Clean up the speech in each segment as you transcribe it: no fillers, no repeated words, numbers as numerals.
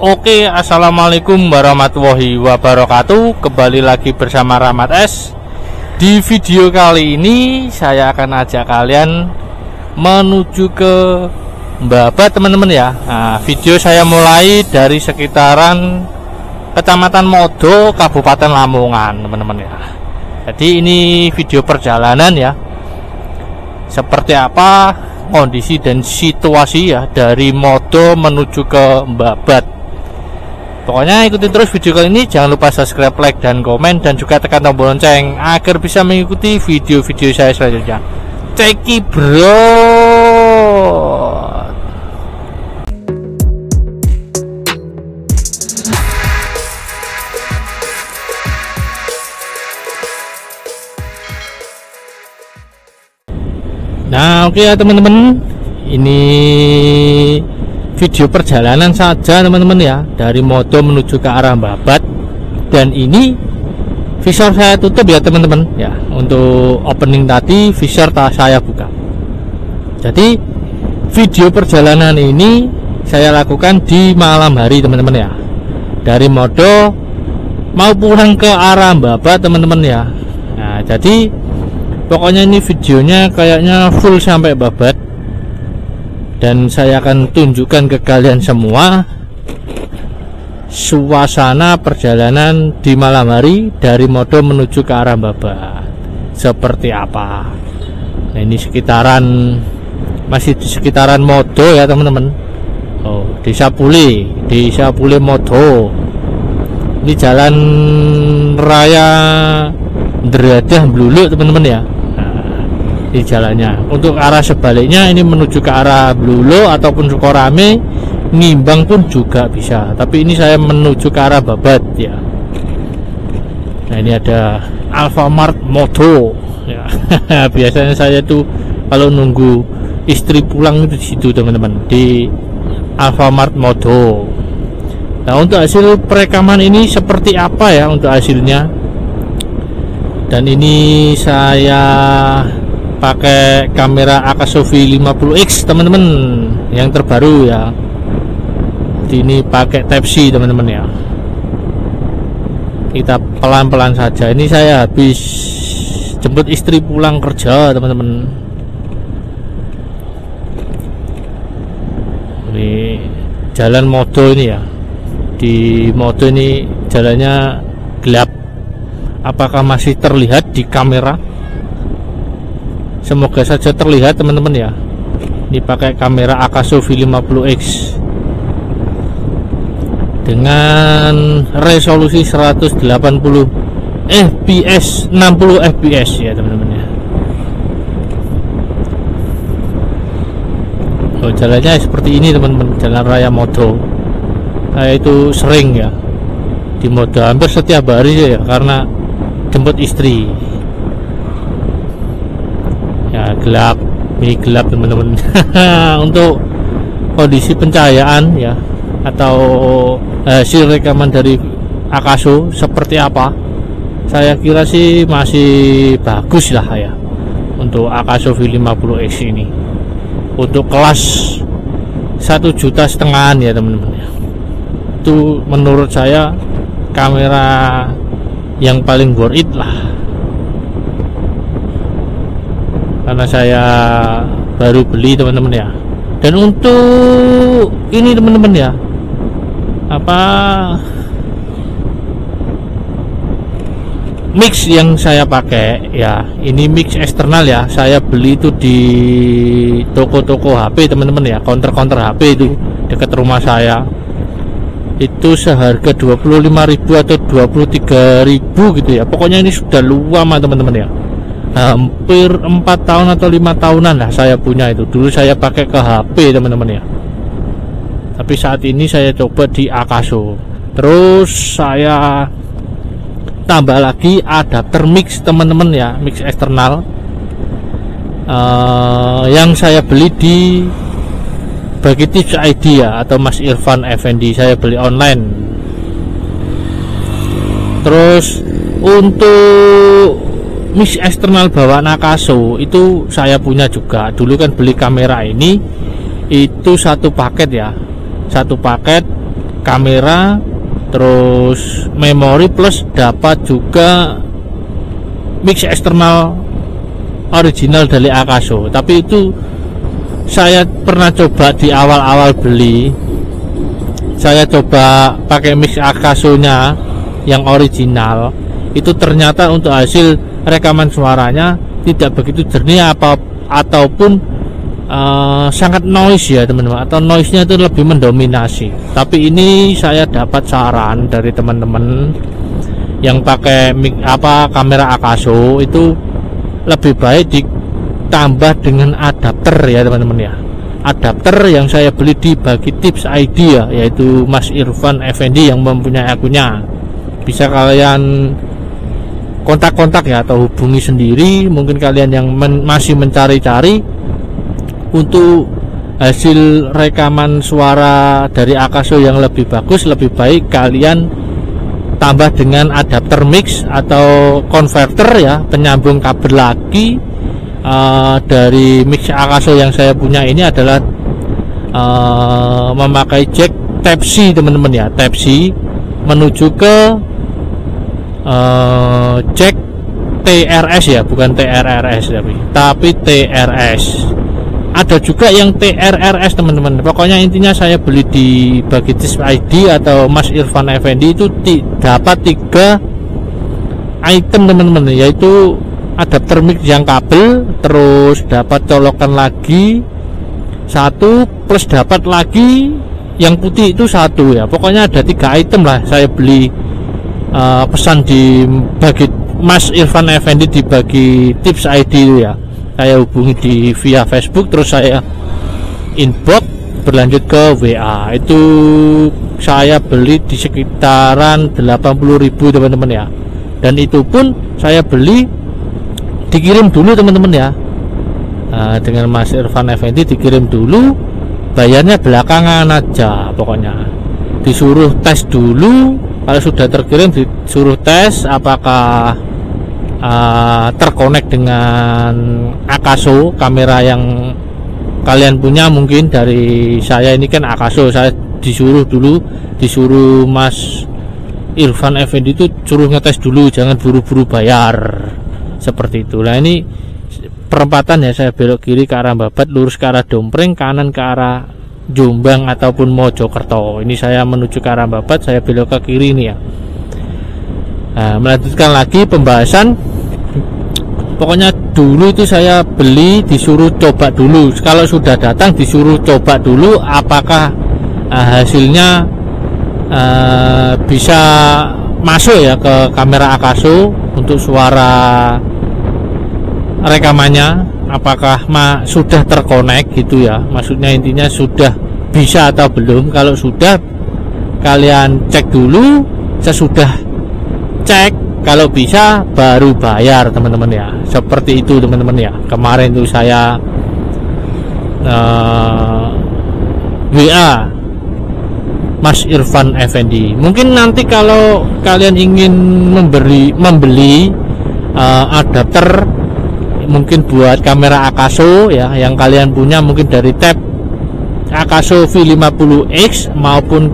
Oke, assalamualaikum warahmatullahi wabarakatuh. Kembali lagi bersama Rahmat S. Di video kali ini saya akan ajak kalian menuju ke Babat, teman-teman ya. Nah, video saya mulai dari sekitaran Kecamatan Modo, Kabupaten Lamongan, teman-teman ya. Jadi ini video perjalanan ya. Seperti apa kondisi dan situasi ya dari Modo menuju ke Babat. Pokoknya ikuti terus video kali ini. Jangan lupa subscribe, like, dan komen, dan juga tekan tombol lonceng agar bisa mengikuti video-video saya selanjutnya. Ceki bro. Nah, oke ya teman-teman, ini video perjalanan saja teman-teman ya, dari Modo menuju ke arah Babat. Dan ini visor saya tutup ya teman-teman ya. Untuk opening tadi visor saya buka. Jadi video perjalanan ini saya lakukan di malam hari teman-teman ya. Dari Modo mau pulang ke arah Babat teman-teman ya. Nah, jadi pokoknya ini videonya kayaknya full sampai Babat. Dan saya akan tunjukkan ke kalian semua suasana perjalanan di malam hari dari Modo menuju ke arah Babat seperti apa. Nah, ini sekitaran, masih di sekitaran Modo ya teman-teman. Oh, Desa Pule Modo. Ini jalan raya Dradah Bluluk teman-teman ya. Di jalannya untuk arah sebaliknya ini menuju ke arah Blulo ataupun Sukorame, Ngimbang pun juga bisa, tapi ini saya menuju ke arah Babat ya. Nah, ini ada Alfamart Modo ya. Biasanya saya tuh kalau nunggu istri pulang itu di situ teman-teman, di Alfamart Modo. Nah, untuk hasil perekaman ini seperti apa ya untuk hasilnya. Dan ini saya pakai kamera Akasovi 50X teman-teman, yang terbaru ya. Ini pakai Type-C teman-teman ya. Kita pelan-pelan saja. Ini saya habis jemput istri pulang kerja teman-teman. Ini jalan Modo ini ya. Di Modo ini jalannya gelap. Apakah masih terlihat di kamera? Semoga saja terlihat teman-teman ya. Ini pakai kamera Akasovi 50X dengan resolusi 180 fps, 60 fps ya teman-teman ya. Oh, jalannya seperti ini teman-teman, jalan raya Modo. Saya itu sering ya di Modo, hampir setiap hari ya, karena jemput istri. Ya, gelap, ini gelap teman-teman. Untuk kondisi pencahayaan ya, atau hasil rekaman dari Akaso seperti apa, saya kira sih masih bagus lah ya untuk Akasovi 50X ini. Untuk kelas 1,5 juta ya teman-teman ya, itu menurut saya kamera yang paling worth it lah, karena saya baru beli teman-teman ya. Dan untuk ini teman-teman ya, apa mix yang saya pakai ya, ini mix eksternal ya. Saya beli itu di toko-toko HP teman-teman ya, counter HP itu dekat rumah saya. Itu seharga 25.000 atau 23.000 gitu ya. Pokoknya ini sudah lama teman-teman ya, hampir 4 tahun atau 5 tahunan lah saya punya itu. Dulu saya pakai ke HP teman-teman ya, tapi saat ini saya coba di Akaso. Terus saya tambah lagi adapter mix teman-teman ya, mix eksternal yang saya beli di Bagi Tips ID ya, atau Mas Irfan Effendi. Saya beli online. Terus untuk mix eksternal bawaan Akaso itu saya punya juga. Dulu kan beli kamera ini itu satu paket ya, satu paket kamera, terus memori, plus dapat juga mix eksternal original dari Akaso. Tapi itu saya pernah coba di awal-awal beli, saya coba pakai mix Akaso nya yang original, itu ternyata untuk hasil rekaman suaranya tidak begitu jernih ataupun sangat noise ya teman-teman, atau noise-nya itu lebih mendominasi. Tapi ini saya dapat saran dari teman-teman yang pakai kamera Akaso, itu lebih baik ditambah dengan adapter ya teman-teman ya. Adapter yang saya beli di Bagi Tips ID ya, yaitu Mas Irfan Effendi yang mempunyai akunnya. Bisa kalian kontak-kontak ya, atau hubungi sendiri. Mungkin kalian yang masih mencari-cari untuk hasil rekaman suara dari Akaso yang lebih bagus, lebih baik kalian tambah dengan adapter mix atau converter ya, penyambung kabel lagi. Dari mix Akaso yang saya punya ini adalah memakai jack Type-C teman-teman ya, Type-C menuju ke jack TRS ya, bukan TRRS tapi TRS. Ada juga yang TRRS teman-teman. Pokoknya intinya saya beli di Bagi Tips ID atau Mas Irfan Effendi itu dapat 3 item teman-teman, yaitu adapter mic yang kabel, terus dapat colokan lagi 1, plus dapat lagi yang putih itu 1 ya. Pokoknya ada 3 item lah saya beli, pesan di Bagi Mas Irfan Effendi di Bagi Tips ID itu ya. Saya hubungi via Facebook, terus saya inbox berlanjut ke WA. Itu saya beli di sekitaran 80.000 teman-teman ya. Dan itu pun saya beli dikirim dulu teman-teman ya. Dengan Mas Irfan Effendi dikirim dulu, bayarnya belakangan aja. Pokoknya disuruh tes dulu, kalau sudah terkirim disuruh tes apakah terkonek dengan Akaso kamera yang kalian punya. Mungkin dari saya ini kan Akaso, saya disuruh Mas Irfan Effendi itu suruh ngetes dulu, jangan buru-buru bayar, seperti itu. Nah ini perempatan ya, saya belok kiri ke arah Babat, lurus ke arah Dompreng, kanan ke arah Jombang ataupun Mojokerto. Ini saya menuju ke arah Babat, saya belok ke kiri ini ya. Nah, melanjutkan lagi pembahasan. Pokoknya dulu itu saya beli disuruh coba dulu. Kalau sudah datang disuruh coba dulu apakah hasilnya bisa masuk ya ke kamera Akaso untuk suara rekamannya, apakah sudah terkonek gitu ya. Maksudnya intinya sudah bisa atau belum. Kalau sudah, kalian cek dulu. Sesudah cek, kalau bisa baru bayar teman-teman ya, seperti itu teman-teman ya. Kemarin itu saya WA Mas Irfan Effendi. Mungkin nanti kalau kalian ingin membeli adapter mungkin buat kamera Akaso ya, yang kalian punya mungkin dari tab Akaso V50X maupun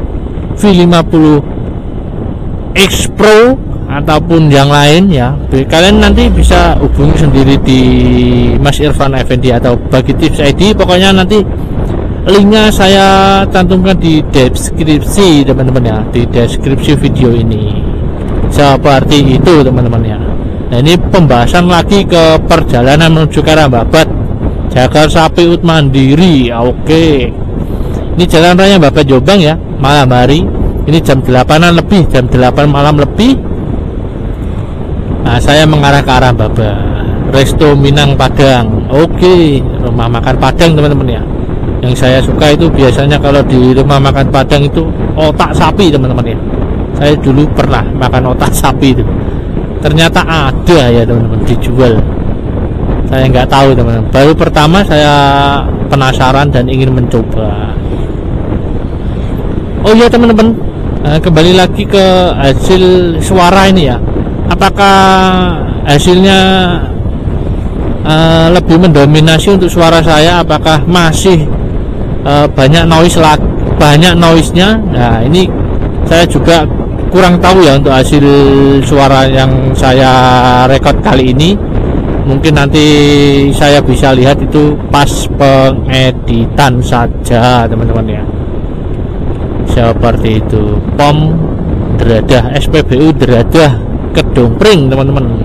V50X Pro ataupun yang lain ya, kalian nanti bisa hubungi sendiri di Mas Irfan Effendi atau Bagi Tips ID. Pokoknya nanti linknya saya cantumkan di deskripsi teman-teman ya, di deskripsi video ini, seperti itu teman-teman ya. Nah ini pembahasan lagi ke perjalanan menuju ke arah Babat, Jagar Sapi Ut Mandiri. Oke, ini jalan raya Babat Jombang ya, malam hari ini jam 8-an lebih, jam 8 malam lebih. Nah saya mengarah ke arah Babat, Resto Minang Padang. Oke, rumah makan Padang teman-teman ya. Yang saya suka itu biasanya kalau di rumah makan Padang itu otak sapi teman-teman ya. Saya dulu pernah makan otak sapi itu, ternyata ada ya teman-teman dijual. Saya nggak tahu teman-teman, baru pertama saya penasaran dan ingin mencoba. Oh iya teman-teman, kembali lagi ke hasil suara ini ya. Apakah hasilnya lebih mendominasi untuk suara saya? Apakah masih banyak noise banyak noise-nya. Nah ini saya juga kurang tahu ya untuk hasil suara yang saya rekod kali ini. Mungkin nanti saya bisa lihat itu pas pengeditan saja teman-teman ya. Seperti itu. POM Deradah, SPBU Deradah Kedongpring teman-teman.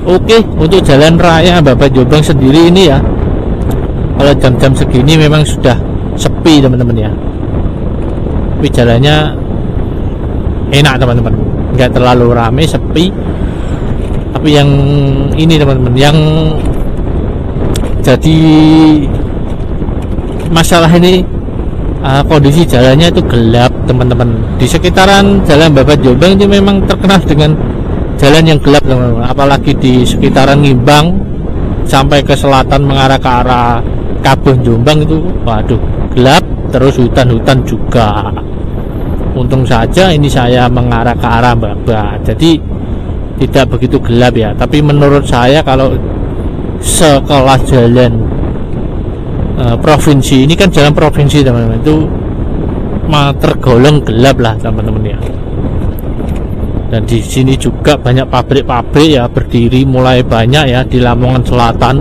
Oke, untuk jalan raya Babat Jombang sendiri ini ya, kalau jam-jam segini memang sudah sepi teman-teman ya. Tapi jalannya enak teman-teman, nggak terlalu rame, sepi. Tapi yang ini teman-teman, yang jadi masalah ini kondisi jalannya itu gelap teman-teman. Di sekitaran Jalan Babat Jombang itu memang terkenal dengan jalan yang gelap teman-teman. Apalagi di sekitaran Ngimbang sampai ke selatan mengarah ke arah Kabuh Jombang itu, waduh, gelap. Terus hutan-hutan juga. Untung saja ini saya mengarah ke arah Babat, jadi tidak begitu gelap ya. Tapi menurut saya kalau sekelas jalan provinsi, ini kan jalan provinsi teman-teman, itu tergolong gelap lah teman-teman ya. Dan di sini juga banyak pabrik-pabrik ya berdiri, mulai banyak ya di Lamongan Selatan.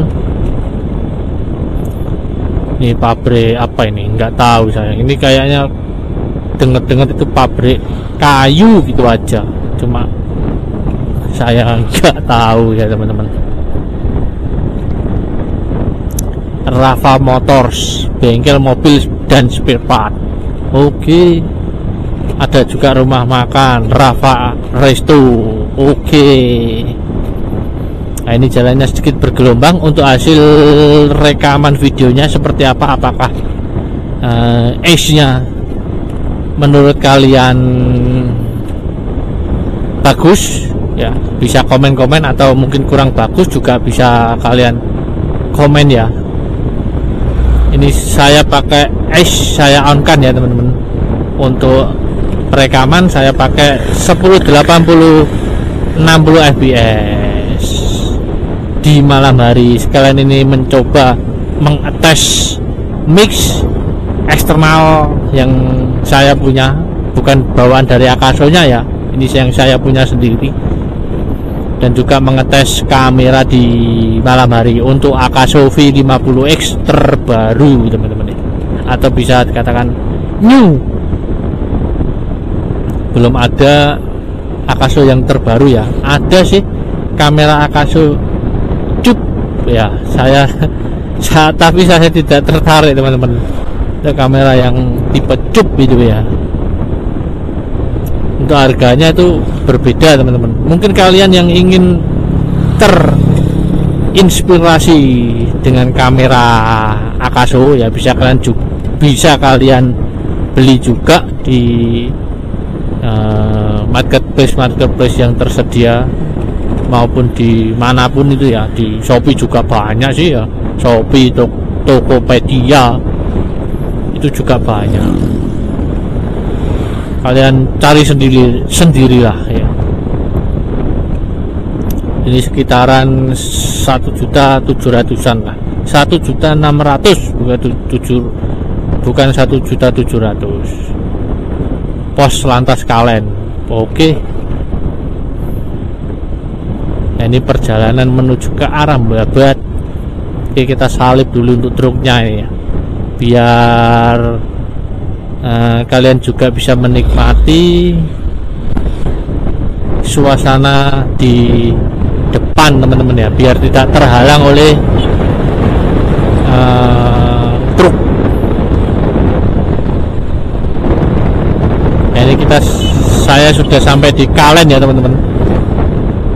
Ini pabrik apa ini? Nggak tahu saya. Ini kayaknya dengar-dengar itu pabrik kayu gitu aja. Cuma saya nggak tahu ya teman-teman. Rafa Motors, bengkel mobil dan spare part. Oke. Ada juga rumah makan Rafa Resto. Oke. Nah, ini jalannya sedikit bergelombang. Untuk hasil rekaman videonya seperti apa? Apakah Ace-nya menurut kalian bagus? Ya, bisa komen-komen, atau mungkin kurang bagus juga bisa kalian komen ya. Ini saya pakai Ace, saya on kan ya teman-teman. Untuk rekaman saya pakai 1080 60 fps di malam hari. Sekalian ini mencoba mengetes mix eksternal yang saya punya, bukan bawaan dari Akaso-nya ya. Ini yang saya punya sendiri. Dan juga mengetes kamera di malam hari untuk Akaso V50X terbaru teman-teman, atau bisa dikatakan new. Belum ada Akaso yang terbaru ya. Ada sih kamera Akaso Cube ya, tapi saya tidak tertarik teman-teman. Itu kamera yang tipe Cube itu ya. Untuk harganya itu berbeda teman-teman. Mungkin kalian yang ingin terinspirasi dengan kamera Akaso ya, bisa kalian beli juga di marketplace yang tersedia, maupun di manapun itu ya. Di Shopee juga banyak sih ya, Shopee, Tokopedia itu juga banyak. Kalian cari sendirilah ya. Ini sekitaran 1.700.000-an lah, 1.600.000, bukan 1.700.000. Pos Lantas Kalen. Oke. Nah, ini perjalanan menuju ke arah Babat. Oke, kita salib dulu untuk truknya ya, biar kalian juga bisa menikmati suasana di depan teman-teman ya, biar tidak terhalang oleh truk. Nah, ini saya sudah sampai di Kalen ya teman-teman.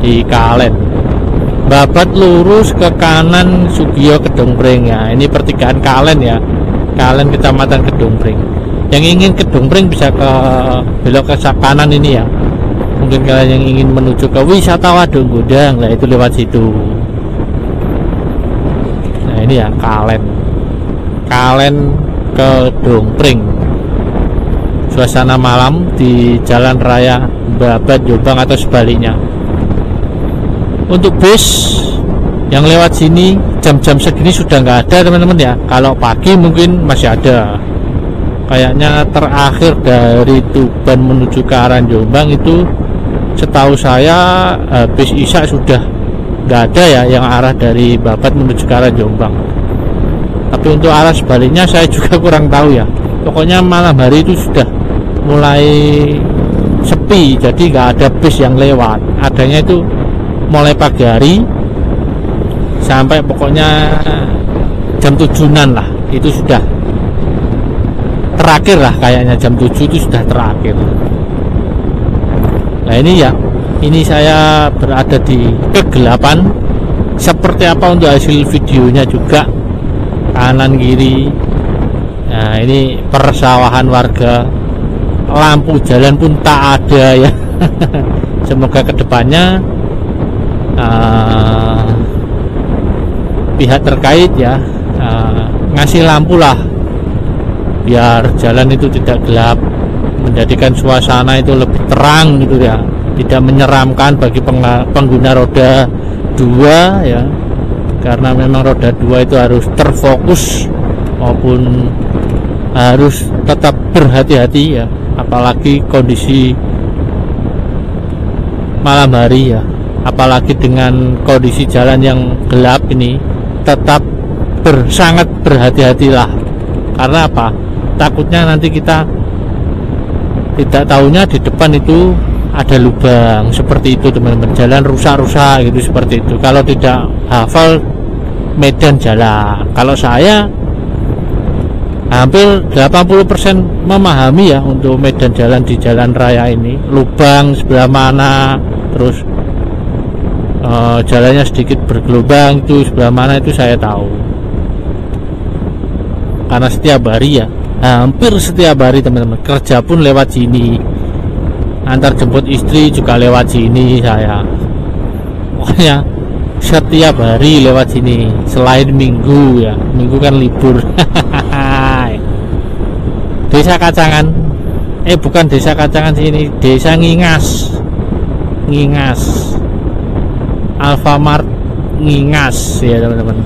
Di Kalen, Babat lurus ke kanan Sugio Kedongpring ya. Ini pertigaan Kalen ya, Kalen Kecamatan Kedongpring. Yang ingin Kedongpring bisa belok ke kanan ini ya. Mungkin kalian yang ingin menuju ke wisata Wadung Gondang, lah itu lewat situ. Nah ini ya Kalen Kedongpring. Suasana malam di jalan raya Babat Jombang atau sebaliknya. Untuk bus yang lewat sini jam-jam segini sudah nggak ada teman-teman ya. Kalau pagi mungkin masih ada. kayaknya terakhir dari Tuban menuju ke arah Jombang itu setahu saya bis Isya sudah nggak ada ya yang arah dari Babat menuju ke arah Jombang. Tapi untuk arah sebaliknya saya juga kurang tahu ya. Pokoknya malam hari itu sudah mulai sepi, jadi nggak ada bis yang lewat. Adanya itu mulai pagi hari sampai pokoknya jam 7-an lah, itu sudah terakhir lah, kayaknya jam 7 itu sudah terakhir. Nah ini ya, ini saya berada di kegelapan. Seperti apa untuk hasil videonya juga kanan kiri. Nah ini persawahan warga, lampu jalan pun tak ada ya. Semoga kedepannya pihak terkait ya ngasih lampu lah, biar jalan itu tidak gelap, menjadikan suasana itu lebih terang gitu ya, tidak menyeramkan bagi pengguna roda 2 ya, karena memang roda 2 itu harus terfokus maupun harus tetap berhati-hati ya, apalagi kondisi malam hari ya, apalagi dengan kondisi jalan yang gelap ini, tetap sangat berhati-hatilah. Karena apa? Takutnya nanti kita tidak tahunya di depan itu ada lubang seperti itu teman-teman, jalan rusak-rusak gitu, seperti itu kalau tidak hafal medan jalan. Kalau saya hampir 80% memahami ya untuk medan jalan di jalan raya ini, lubang sebelah mana, terus jalannya sedikit bergelombang itu sebelah mana, itu saya tahu karena setiap hari ya, hampir setiap hari teman-teman, kerja pun lewat sini, antar jemput istri juga lewat sini saya, pokoknya setiap hari lewat sini selain minggu ya, minggu kan libur. Desa Kacangan, bukan Desa Kacangan sini, Desa Ngingas, Alfamart Ngingas ya teman-teman.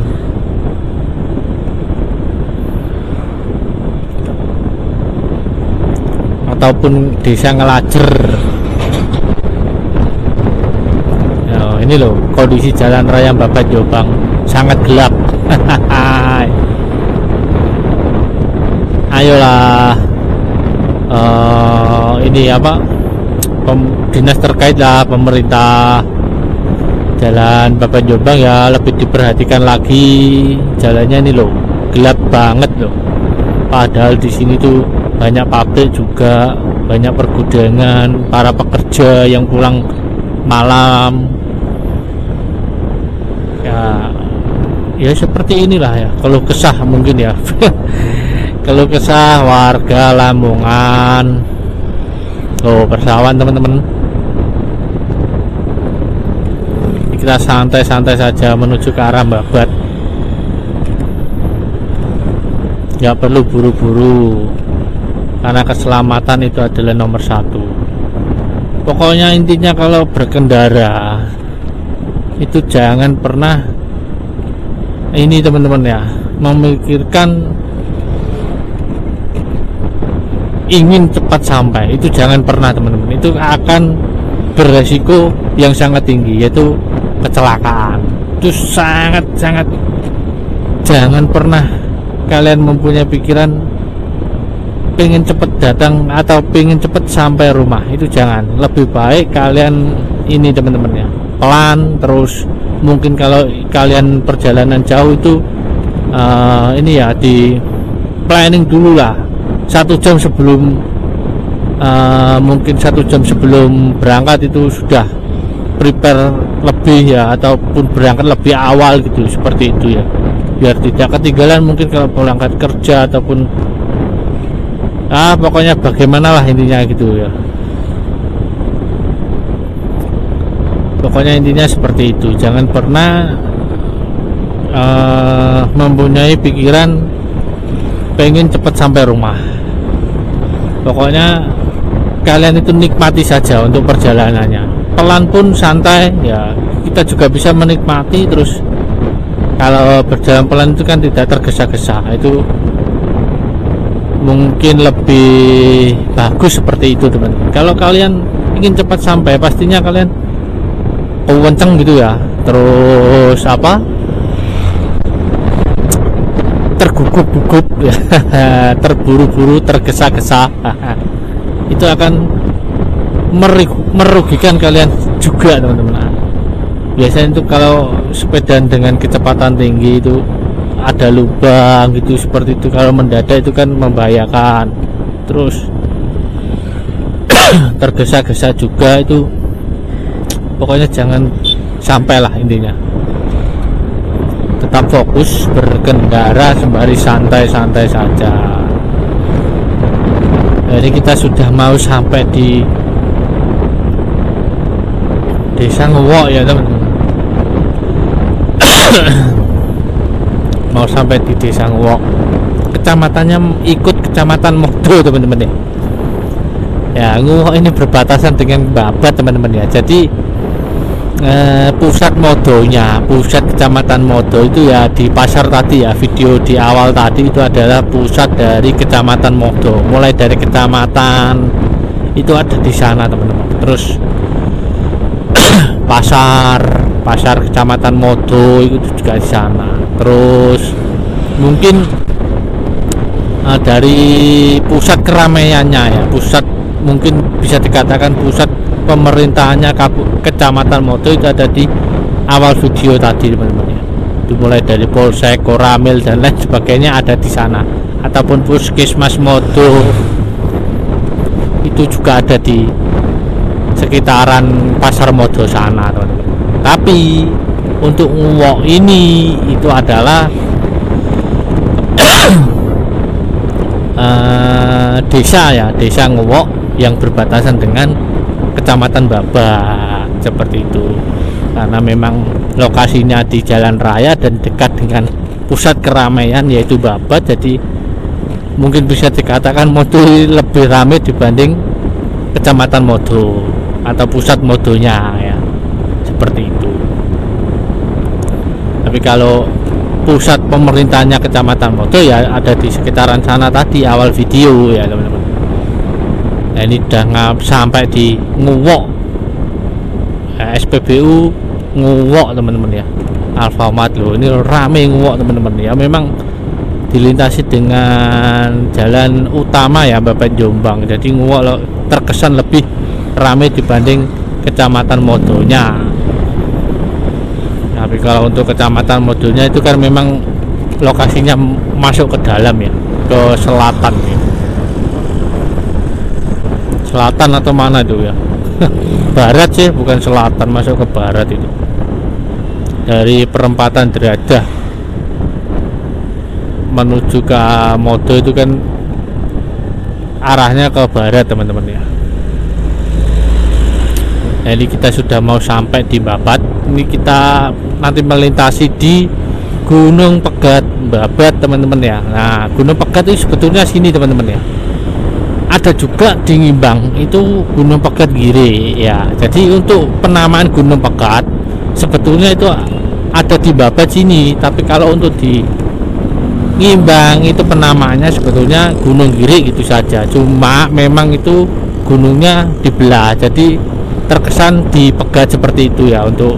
Ataupun Desa Ngelajer. Nah, ini loh kondisi jalan raya Babat Jombang, sangat gelap. Ayolah, ini apa, dinas terkait lah, pemerintah jalan Babat Jombang ya lebih diperhatikan lagi jalannya. Ini loh gelap banget loh, padahal di sini tuh banyak pabrik juga, banyak pergudangan, para pekerja yang pulang malam ya seperti inilah ya, kalau kesah mungkin ya. Kalau kesah warga Lamongan. Oh, persawahan teman-teman, kita santai-santai saja menuju ke arah Babat, nggak perlu buru-buru karena keselamatan itu adalah nomor 1. Pokoknya intinya kalau berkendara itu jangan pernah ini teman-teman ya, memikirkan ingin cepat sampai, itu jangan pernah teman-teman, itu akan beresiko yang sangat tinggi, yaitu kecelakaan. Itu sangat-sangat, jangan pernah kalian mempunyai pikiran pengen cepet datang atau pengen cepet sampai rumah, itu jangan. Lebih baik kalian ini teman-teman ya, pelan terus. Mungkin kalau kalian perjalanan jauh itu ini ya, di planning dulu lah, 1 jam sebelum mungkin 1 jam sebelum berangkat itu sudah prepare lebih ya, ataupun berangkat lebih awal gitu, seperti itu ya, biar tidak ketinggalan mungkin kalau berangkat kerja ataupun pokoknya bagaimana lah intinya gitu ya. Pokoknya intinya seperti itu, jangan pernah mempunyai pikiran pengen cepat sampai rumah. Pokoknya kalian itu nikmati saja untuk perjalanannya, pelan pun santai ya, kita juga bisa menikmati. Terus kalau berjalan pelan itu kan tidak tergesa-gesa, itu mungkin lebih bagus seperti itu teman-teman. Kalau kalian ingin cepat sampai, pastinya kalian kenceng gitu ya, terus apa, tergugup-gugup ya, terburu-buru, tergesa-gesa, itu akan merugikan kalian juga teman-teman. Biasanya itu kalau sepeda dengan kecepatan tinggi itu ada lubang gitu, seperti itu. Kalau mendadak itu kan membahayakan. Terus tergesa-gesa juga itu, pokoknya jangan sampai lah intinya. Tetap fokus berkendara sembari santai-santai saja. Jadi kita sudah mau sampai di Desa Nguwok ya teman-teman. Mau sampai di Desa Nguwok, kecamatannya ikut kecamatan Modo teman-teman ya. Ya, Nguwok ini berbatasan dengan Babat teman-teman ya. Jadi pusat Modonya, pusat kecamatan Modo itu ya di pasar tadi ya, video di awal tadi itu adalah pusat dari kecamatan Modo. Mulai dari kecamatan itu ada di sana teman-teman. Terus pasar kecamatan Modo itu juga di sana. Terus mungkin dari pusat keramaiannya ya, pusat mungkin bisa dikatakan pusat pemerintahannya kecamatan Modo itu ada di awal video tadi teman-teman ya. Dimulai dari Polsek, Koramil dan lain sebagainya ada di sana, ataupun Puskesmas Modo itu juga ada di sekitaran pasar Modo sana teman-teman. Tapi untuk Nguwok ini itu adalah desa ya, Desa Nguwok yang berbatasan dengan kecamatan Babat seperti itu. Karena memang lokasinya di jalan raya dan dekat dengan pusat keramaian yaitu Babat, jadi mungkin bisa dikatakan Modo lebih ramai dibanding kecamatan Modo atau pusat Modonya ya, seperti itu. Tapi kalau pusat pemerintahnya kecamatan Modo ya ada di sekitaran sana tadi awal video ya teman-teman. Nah, ini udah sampai di Nguwok, SPBU Nguwok teman-teman ya, Alfamart loh. Ini rame Nguwok teman-teman ya. Memang dilintasi dengan jalan utama ya Babat Jombang. Jadi Nguwok loh, terkesan lebih rame dibanding kecamatan Modonya. Tapi kalau untuk kecamatan Modonya itu kan memang lokasinya masuk ke dalam ya, ke selatan ya. Selatan atau mana itu ya? Barat sih, bukan selatan, masuk ke barat itu. Dari perempatan Deradah menuju ke Modo itu kan arahnya ke barat teman-teman ya. Nah, ini kita sudah mau sampai di Babat. Ini kita nanti melintasi di Gunung Pegat Babat teman-teman ya. Nah, Gunung Pegat itu sebetulnya sini teman-teman ya. Ada juga di Ngimbang itu Gunung Pegat Giri ya. Jadi untuk penamaan Gunung Pegat sebetulnya itu ada di Babat sini. Tapi kalau untuk di Ngimbang itu penamaannya sebetulnya Gunung Giri gitu saja. Cuma memang itu gunungnya dibelah, jadi terkesan di Pegat seperti itu ya. Untuk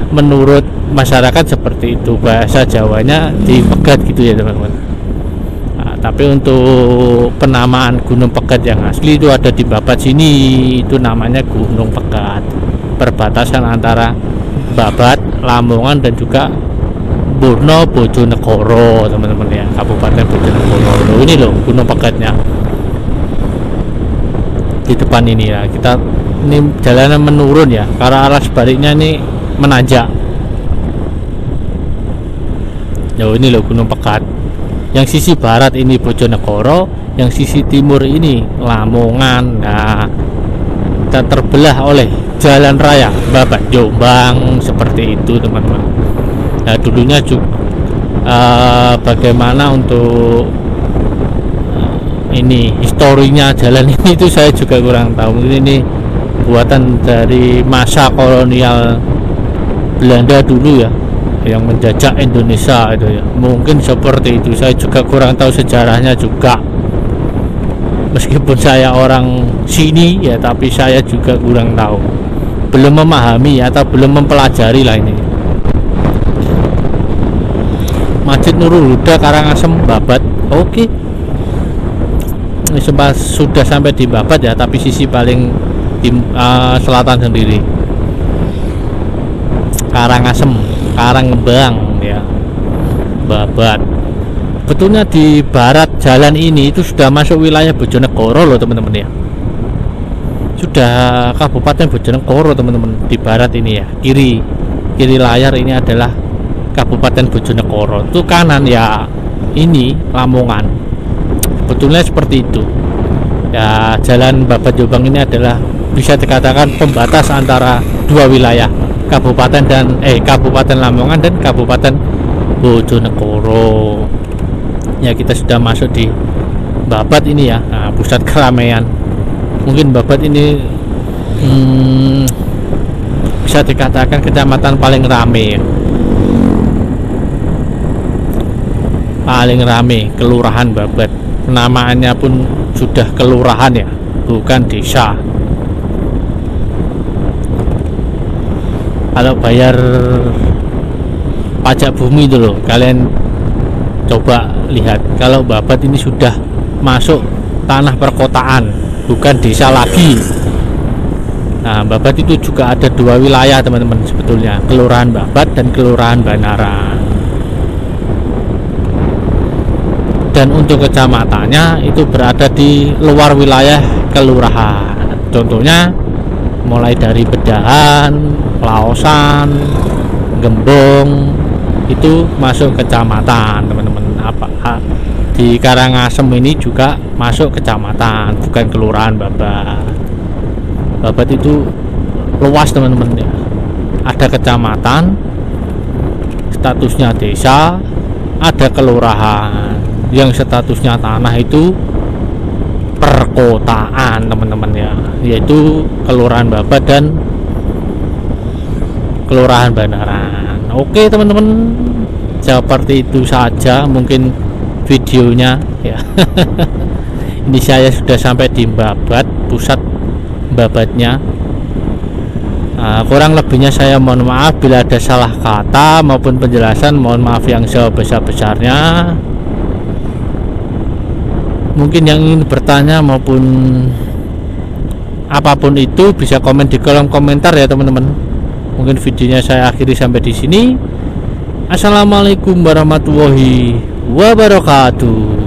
menurut masyarakat seperti itu, bahasa Jawanya di Pegat gitu ya teman-teman. Nah, tapi untuk penamaan Gunung Pegat yang asli itu ada di Babat sini, itu namanya Gunung Pegat, perbatasan antara Babat, Lamongan dan juga Purno Bojonegoro teman-teman ya, Kabupaten Bojonegoro. Ini loh Gunung Pegatnya di depan ini ya. Kita ini jalanan menurun ya, karena arah sebaliknya ini menanjak. Jauh ini loh Gunung Pegat. Yang sisi barat ini Bojonegoro, yang sisi timur ini Lamongan. Nah, kita terbelah oleh jalan raya Babat Jombang seperti itu teman-teman. Nah, dulunya juga bagaimana untuk ini historinya jalan ini itu saya juga kurang tahu. Mungkin ini buatan dari masa kolonial Belanda dulu ya. yang menjajah Indonesia itu ya. Mungkin seperti itu. Saya juga kurang tahu sejarahnya juga. Meskipun saya orang sini ya, tapi saya juga kurang tahu. Belum memahami atau belum mempelajari lah ini. Masjid Nurul Huda Karangasem Babat. Oke. Ini sudah sampai di Babat ya, tapi sisi paling di selatan sendiri. Karangasem, Karangbang ya, Babat. Betulnya di barat jalan ini itu sudah masuk wilayah Bojonegoro loh teman-teman ya. Sudah Kabupaten Bojonegoro teman-teman, di barat ini ya. Kiri layar ini adalah Kabupaten Bojonegoro. Itu kanan ya ini Lamongan. Betulnya seperti itu. Ya, jalan Babat Jombang ini adalah bisa dikatakan pembatas antara dua wilayah, Kabupaten Lamongan dan Kabupaten Bojonegoro. Ya, kita sudah masuk di Babat ini ya. Nah, pusat keramaian. Mungkin Babat ini bisa dikatakan kecamatan paling rame ya. Paling rame kelurahan Babat. Namaannya pun sudah kelurahan ya, bukan desa. Kalau bayar pajak bumi itu loh, kalian coba lihat, kalau Babat ini sudah masuk tanah perkotaan, bukan desa lagi. Nah, Babat itu juga ada dua wilayah teman-teman sebetulnya, Kelurahan Babat dan Kelurahan Banaran. Dan untuk kecamatannya itu berada di luar wilayah kelurahan. Contohnya mulai dari Bedahan, Laosan, Gembong, itu masuk kecamatan teman-teman. Di Karangasem ini juga masuk kecamatan, bukan kelurahan Babat. Babat itu luas teman-teman ya. Ada kecamatan, statusnya desa, ada kelurahan yang statusnya tanah itu perkotaan teman-teman ya, yaitu Kelurahan Babat dan Kelurahan Banaran. Oke teman-teman, seperti itu saja mungkin videonya ya. Ini saya sudah sampai di Babat, pusat Babatnya. Kurang lebihnya saya mohon maaf bila ada salah kata maupun penjelasan, mohon maaf yang sebesar-besarnya. Mungkin yang ingin bertanya maupun apapun itu bisa komen di kolom komentar ya teman-teman. Mungkin videonya saya akhiri sampai di sini. Assalamualaikum warahmatullahi wabarakatuh.